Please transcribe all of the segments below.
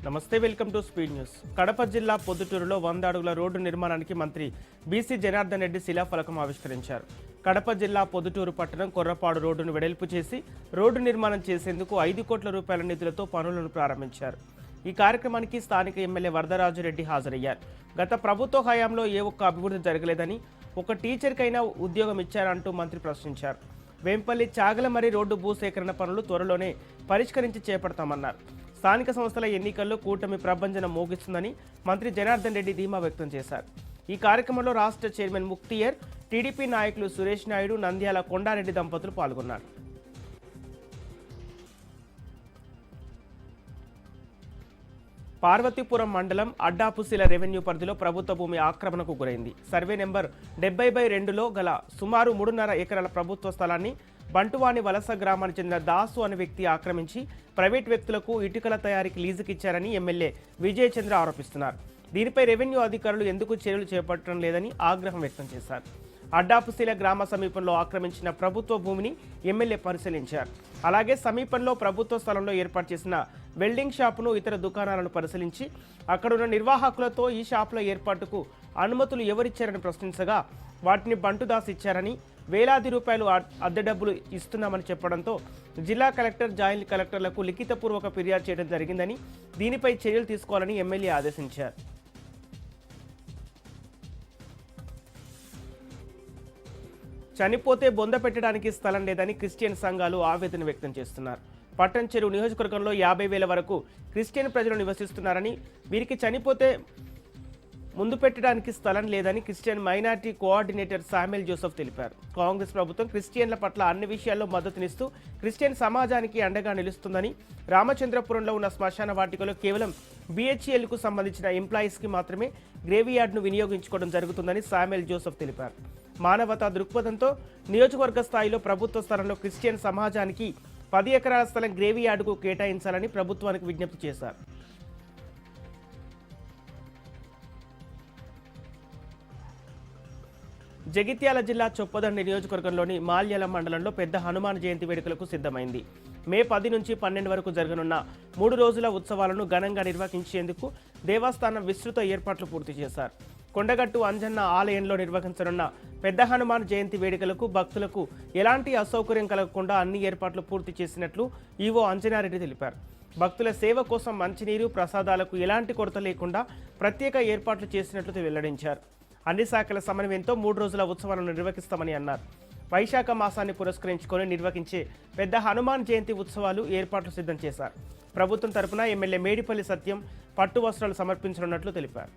నమస్తే, welcome to speed news. Kadapa జిల్లా పొద్దుటూరులో 100 అడుగుల రోడ్డు నిర్మాణానికి మంత్రి బీసీ జనార్దన్ రెడ్డి శిలాఫలకం ఆవిష్కరించారు. కడప జిల్లా పొద్దుటూరు పట్టణం కొర్రపాడు రోడ్డును వెడల్పు చేసి రోడ్డు నిర్మాణం చేసేందుకు 5 కోట్ల రూపాయల నిధులతో పనులను ప్రారంభించారు. ఈ కార్యక్రమానికి స్థానిక ఎమ్మెల్యే వరదరాజురెడ్డి హాజరయ్యారు. గత ప్రభుత్వ హయాంలో ఏ ఒక్క అభివృద్ధి జరగలేదని, ఒక టీచర్కైనా ఉద్యోగం ఇచ్చారంటూ మంత్రి ప్రశ్నించారు. వేంపల్లి చాగలమరి రోడ్డు భూసేకరణ పనులు త్వరలోనే పరిష్కరించి చేపడతామన్నారు. స్థానిక సంస్థల ఎన్నికల్లో కూటమి ప్రభంజనం మోగిస్తుందని మంత్రి జనార్దన్ రెడ్డి ధీమా వ్యక్తం చేశారు. ఈ కార్యక్రమంలో రాష్ట్ర చైర్మన్ ముక్తియర్, టీడీపీ నాయకులు సురేష్ నాయుడు, నంద్యాల కొండారెడ్డి దంపతులు పాల్గొన్నారు. పార్వతీపురం మండలం అడ్డాపుశీల రెవెన్యూ పరిధిలో ప్రభుత్వ భూమి ఆక్రమణకు గురైంది. సర్వే నెంబర్ 70/2లో గల సుమారు 3.5 ఎకరాల ప్రభుత్వ స్థలాన్ని బంటువాణి వలస గ్రామానికి చెందిన దాసు అనే వ్యక్తి ఆక్రమించి ప్రైవేట్ వ్యక్తులకు ఇటుకల తయారీకి లీజుకిచ్చారని ఎమ్మెల్యే విజయచంద్ర ఆరోపిస్తున్నారు. దీనిపై రెవెన్యూ అధికారులు ఎందుకు చర్యలు చేపట్టడం లేదని ఆగ్రహం వ్యక్తం చేశారు. అడ్డాపుశీల గ్రామ సమీపంలో ఆక్రమించిన ప్రభుత్వ భూమిని ఎమ్మెల్యే పరిశీలించారు. అలాగే సమీపంలో ప్రభుత్వ స్థలంలో ఏర్పాటు చేసిన వెల్డింగ్ షాపును, ఇతర దుకాణాలను పరిశీలించి అక్కడున్న నిర్వాహకులతో ఈ షాపుల ఏర్పాటుకు అనుమతులు ఎవరిచ్చారని ప్రశ్నించగా వాటిని బంటుదాస్ ఇచ్చారని, వేలాది రూపాయలు అద్దె డబ్బులు ఇస్తున్నామని చెప్పడంతో జిల్లా కలెక్టర్, జాయింట్ కలెక్టర్లకు లిఖితపూర్వక ఫిర్యాదు చేయడం జరిగిందని, దీనిపై చర్యలు తీసుకోవాలని ఎమ్మెల్యే ఆదేశించారు. చనిపోతే బొంద పెట్టడానికి స్థలం లేదని క్రిస్టియన్ సంఘాలు ఆవేదన వ్యక్తం చేస్తున్నారు. పట్టణ్ చెరువు నియోజకవర్గంలో 50,000 వరకు క్రిస్టియన్ ప్రజలు నివసిస్తున్నారని, వీరికి చనిపోతే ముందు పెట్టడానికి స్థలం లేదని Christian minority coordinator Samuel Joseph తెలిపారు. కాంగ్రెస్ ప్రభుత్వం క్రిస్టియన్ల పట్ల అన్ని విషయాల్లో మద్దతునిస్తూ క్రిస్టియన్ సమాజానికి అండగా నిలుస్తుందని, రామచంద్రపురంలో ఉన్న శ్మశాన వాటికలో కేవలం BHELకు సంబంధించిన ఎంప్లాయీస్కి మాత్రమే గ్రేవియార్డ్ను వినియోగించుకోవడం జరుగుతుందని శామ్యుల్ జోసెఫ్ తెలిపారు. మానవతా దృక్పథంతో నియోజకవర్గ స్థాయిలో ప్రభుత్వ స్థలంలో క్రిస్టియన్ సమాజానికి 10 ఎకరాల స్థలం గ్రేవియార్డుకు కేటాయించాలని ప్రభుత్వానికి విజ్ఞప్తి చేశారు. జగిత్యాల జిల్లా చొప్పదండి నియోజకవర్గంలోని మాల్యాల మండలంలో పెద్ద హనుమాన్ జయంతి వేడుకలకు సిద్ధమైంది. మే 10 నుంచి 12 వరకు జరగనున్న 3 రోజుల ఉత్సవాలను ఘనంగా నిర్వహించేందుకు దేవస్థానం విస్తృత ఏర్పాట్లు పూర్తి చేశారు. కొండగట్టు అంజన్న ఆలయంలో నిర్వహించనున్న పెద్ద హనుమాన్ జయంతి వేడుకలకు భక్తులకు ఎలాంటి అసౌకర్యం కలగకుండా అన్ని ఏర్పాట్లు పూర్తి చేసినట్లు ఈవో అంజనారెడ్డి తెలిపారు. భక్తుల సేవ కోసం మంచినీరు, ప్రసాదాలకు ఎలాంటి కొరత లేకుండా ప్రత్యేక ఏర్పాట్లు చేసినట్లు వెల్లడించారు. అన్ని శాఖల సమన్వయంతో 3 రోజుల ఉత్సవాలను నిర్వహిస్తామని అన్నారు. వైశాఖ మాసాన్ని పురస్కరించుకొని నిర్వహించే పెద్ద హనుమాన్ జయంతి ఉత్సవాలు ఏర్పాట్లు సిద్ధం చేశారు. ప్రభుత్వం తరపున ఎమ్మెల్యే మేడిపల్లి సత్యం పట్టు వస్త్రాలు సమర్పించనున్నట్లు తెలిపారు.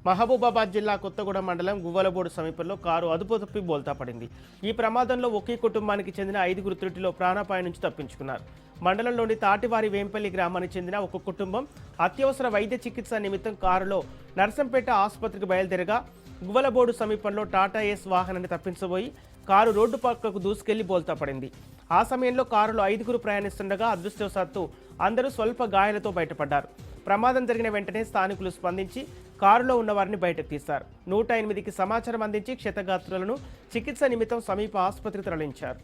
మహబూబాబాద్ జిల్లా కొత్తగూడెం మండలం గువ్వలబోడు సమీపంలో కారు అదుపు తప్పి బోల్తా పడింది. ఈ ప్రమాదంలో ఒకే కుటుంబానికి చెందిన 5 త్రుటిలో ప్రాణాపాయం నుంచి తప్పించుకున్నారు. మండలంలోని తాటివారి వేంపల్లి గ్రామానికి చెందిన ఒక కుటుంబం అత్యవసర వైద్య చికిత్స నిమిత్తం కారులో నర్సంపేట ఆసుపత్రికి బయలుదేరగా గువ్వలబోడు సమీపంలో టాటా ఏస్ వాహనాన్ని తప్పించబోయి కారు రోడ్డు పక్కకు దూసుకెళ్లి బోల్తా పడింది. ఆ సమయంలో కారులో 5 ప్రయాణిస్తుండగా అదృష్టవశాత్తు అందరూ స్వల్ప గాయాలతో బయటపడ్డారు. ప్రమాదం జరిగిన వెంటనే స్థానికులు స్పందించి కారులో ఉన్న వారిని బయటకు తీశారు. 108కి సమాచారం అందించి క్షతగాత్రులను చికిత్స నిమిత్తం సమీప ఆసుపత్రికి తరలించారు.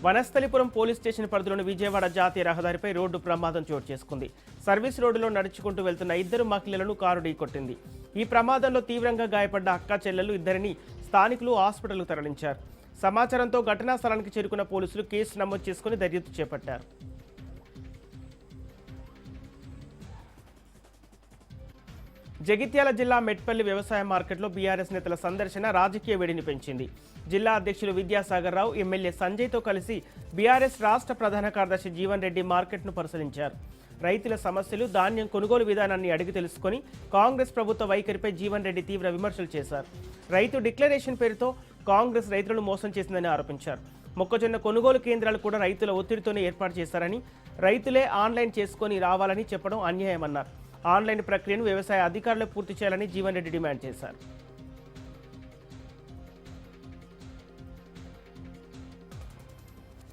వనస్థలిపురం పోలీస్ స్టేషన్ పరిధిలోని విజయవాడ జాతీయ రహదారిపై రోడ్డు ప్రమాదం చోటు చేసుకుంది. సర్వీస్ రోడ్డులో నడుచుకుంటూ వెళ్తున్న 2 మహిళలను కారు ఢీకొట్టింది. ఈ ప్రమాదంలో తీవ్రంగా గాయపడ్డ అక్క చెల్లెలు ఇద్దరిని స్థానికులు హాస్పిటల్కు తరలించారు. సమాచారంతో ఘటనా స్థలానికి చేరుకున్న పోలీసులు కేసు నమోదు చేసుకుని దర్యాప్తు చేపట్టారు. జగిత్యాల జిల్లా మెట్పల్లి వ్యవసాయ మార్కెట్లో బీఆర్ఎస్ నేతల సందర్శన రాజకీయ వేడిని పెంచింది. జిల్లా అధ్యక్షులు విద్యాసాగర్ రావు, ఎమ్మెల్యే సంజయ్తో కలిసి బీఆర్ఎస్ రాష్ట్ర ప్రధాన కార్యదర్శి జీవన్ రెడ్డి మార్కెట్ను పరిశీలించారు. రైతుల సమస్యలు, ధాన్యం కొనుగోలు విధానాన్ని అడిగి తెలుసుకొని కాంగ్రెస్ ప్రభుత్వ వైఖరిపై జీవన్ రెడ్డి తీవ్ర విమర్శలు చేశారు. రైతు డిక్లరేషన్ పేరుతో కాంగ్రెస్ రైతులను మోసం చేసిందని ఆరోపించారు. మొక్కజొన్న కొనుగోలు కేంద్రాలు కూడా రైతుల ఒత్తిడితోనే ఏర్పాటు చేశారని, రైతులే ఆన్లైన్ చేసుకొని రావాలని చెప్పడం అన్యాయమన్నారు. ఆన్లైన్ ప్రక్రియను వ్యవసాయ అధికారులు పూర్తి చేయాలని జీవన్ రెడ్డి డిమాండ్ చేశారు.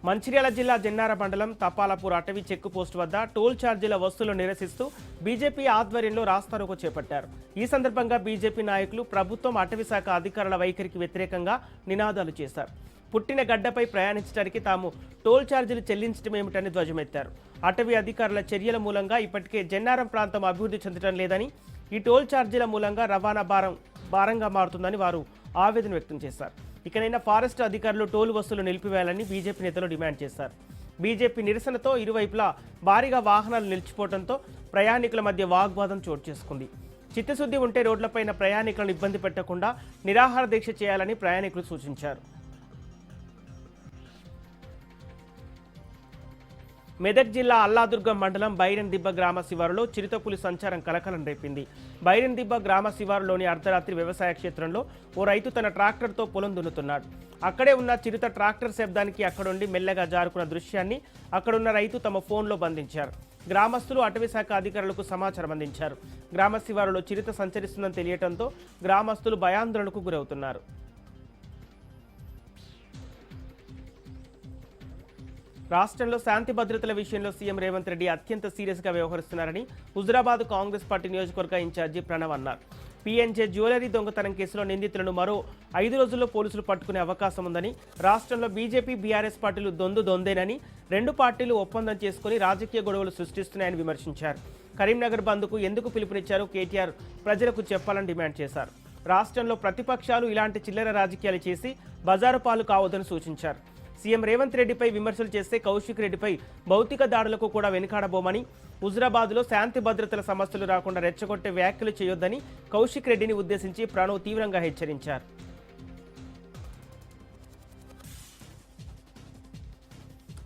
మంచిర్యాల జిల్లా జెన్నార మండలం తపాలపూర్ అటవీ చెక్కు పోస్టు వద్ద టోల్ ఛార్జీల వసూలు నిరసిస్తూ బీజేపీ ఆధ్వర్యంలో రాస్తారోకో చేపట్టారు. ఈ సందర్భంగా బీజేపీ నాయకులు ప్రభుత్వం అటవీ శాఖ అధికారుల వైఖరికి వ్యతిరేకంగా నినాదాలు చేశారు. పుట్టిన గడ్డపై ప్రయాణించడానికి తాము టోల్ ఛార్జీలు చెల్లించడమేమిటని ధ్వజమెత్తారు. అటవీ అధికారుల చర్యల మూలంగా ఇప్పటికే జెన్నారం ప్రాంతం అభివృద్ధి చెందడం లేదని, ఈ టోల్ ఛార్జీల మూలంగా రవాణా భారంగా మారుతుందని వారు ఆవేదన వ్యక్తం చేశారు. ఇకనైనా ఫారెస్ట్ అధికారులు టోల్ వసూలు నిలిపివేయాలని బీజేపీ నేతలు డిమాండ్ చేశారు. బీజేపీ నిరసనతో ఇరువైపులా భారీగా వాహనాలు నిలిచిపోవడంతో ప్రయాణికుల మధ్య వాగ్వాదం చోటు చేసుకుంది. చిత్తశుద్ధి ఉంటే రోడ్లపైన ప్రయాణికులను ఇబ్బంది పెట్టకుండా నిరాహార దీక్ష చేయాలని ప్రయాణికులు సూచించారు. మెదక్ జిల్లా అల్లాదుర్గం మండలం బైరెన్దిబ్బ గ్రామ శివారులో చిరుతపులి సంచారం కలకలం రేపింది. బైరెన్దిబ్బ గ్రామ శివారులోని అర్ధరాత్రి వ్యవసాయ క్షేత్రంలో ఓ రైతు తన ట్రాక్టర్తో పొలం దున్నుతున్నాడు. అక్కడే ఉన్న చిరుత ట్రాక్టర్ శబ్దానికి అక్కడుండి మెల్లగా జారుకున్న దృశ్యాన్ని అక్కడున్న రైతు తమ ఫోన్లో బంధించారు. గ్రామస్తులు అటవీ శాఖ అధికారులకు సమాచారం అందించారు. గ్రామ శివారులో చిరుత సంచరిస్తుందని తెలియటంతో గ్రామస్తులు భయాందోళనకు గురవుతున్నారు. రాష్ట్రంలో శాంతి భద్రతల విషయంలో సీఎం రేవంత్ రెడ్డి అత్యంత సీరియస్గా వ్యవహరిస్తున్నారని హుజురాబాద్ కాంగ్రెస్ పార్టీ నియోజకవర్గ ఇన్ఛార్జి ప్రణవ్ అన్నారు. పీఎన్జే జ్యువెలరీ దొంగతనం కేసులో నిందితులను మరో 5 రోజుల్లో పోలీసులు పట్టుకునే అవకాశం ఉందని, రాష్ట్రంలో బీజేపీ బీఆర్ఎస్ పార్టీలు దొందేనని, 2 పార్టీలు ఒప్పందం చేసుకుని రాజకీయ గొడవలు సృష్టిస్తున్నాయని విమర్శించారు. కరీంనగర్ బంద్కు ఎందుకు పిలుపునిచ్చారో కేటీఆర్ ప్రజలకు చెప్పాలని డిమాండ్ చేశారు. రాష్ట్రంలో ప్రతిపక్షాలు ఇలాంటి చిల్లర రాజకీయాలు చేసి బజారు పాలు కావద్దని సూచించారు. సీఎం రేవంత్ రెడ్డిపై విమర్శలు చేస్తే కౌశిక్ రెడ్డిపై భౌతిక దాడులకు కూడా వెనుకాడబోమని, హుజురాబాద్లో శాంతి భద్రతల సమస్యలు రాకుండా రెచ్చగొట్టే వ్యాఖ్యలు చేయొద్దని కౌశిక్ రెడ్డిని ఉద్దేశించి ప్రణవ్ తీవ్రంగా హెచ్చరించారు.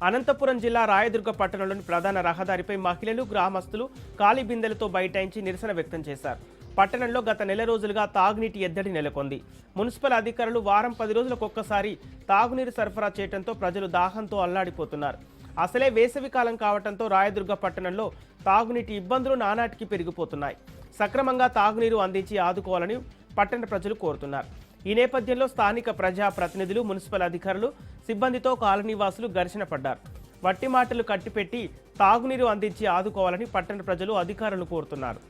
అనంతపురం జిల్లా రాయదుర్గ పట్టణంలోని ప్రధాన రహదారిపై మహిళలు, గ్రామస్తులు ఖాళీ బిందెలతో బైఠాయించి నిరసన వ్యక్తం చేశారు. పట్టణంలో గత నెల రోజులుగా తాగునీటి ఎద్దడి నెలకొంది. మున్సిపల్ అధికారులు వారం 10 రోజులకు ఒక్కసారి తాగునీరు సరఫరా చేయడంతో ప్రజలు దాహంతో అల్లాడిపోతున్నారు. అసలే వేసవికాలం కావడంతో రాయదుర్గ పట్టణంలో తాగునీటి ఇబ్బందులు నానాటికి పెరిగిపోతున్నాయి. సక్రమంగా తాగునీరు అందించి ఆదుకోవాలని పట్టణ ప్రజలు కోరుతున్నారు. ఈ నేపథ్యంలో స్థానిక ప్రజా ప్రతినిధులు, మున్సిపల్ అధికారులు, సిబ్బందితో కాలనీవాసులు ఘర్షణ పడ్డారు. వట్టి మాటలు కట్టిపెట్టి తాగునీరు అందించి ఆదుకోవాలని పట్టణ ప్రజలు అధికారులను కోరుతున్నారు.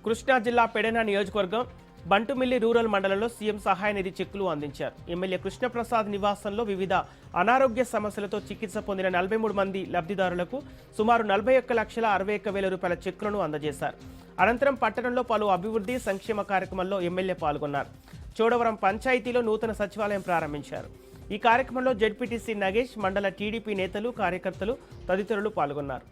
కృష్ణా జిల్లా పెడన నియోజకవర్గం బంటుమిల్లి రూరల్ మండలంలో సీఎం సహాయ నిధి చెక్కులు అందించారు. ఎమ్మెల్యే కృష్ణప్రసాద్ నివాసంలో వివిధ అనారోగ్య సమస్యలతో చికిత్స పొందిన 43 మంది లబ్ధిదారులకు సుమారు 41,61,000 రూపాయల చెక్కులను అందజేశారు. అనంతరం పట్టణంలో పలు అభివృద్ధి సంక్షేమ కార్యక్రమాల్లో ఎమ్మెల్యే పాల్గొన్నారు. చోడవరం పంచాయతీలో నూతన సచివాలయం ప్రారంభించారు. ఈ కార్యక్రమంలో జెడ్పీటీసీ నగేష్, మండల టీడీపీ నేతలు, కార్యకర్తలు తదితరులు పాల్గొన్నారు.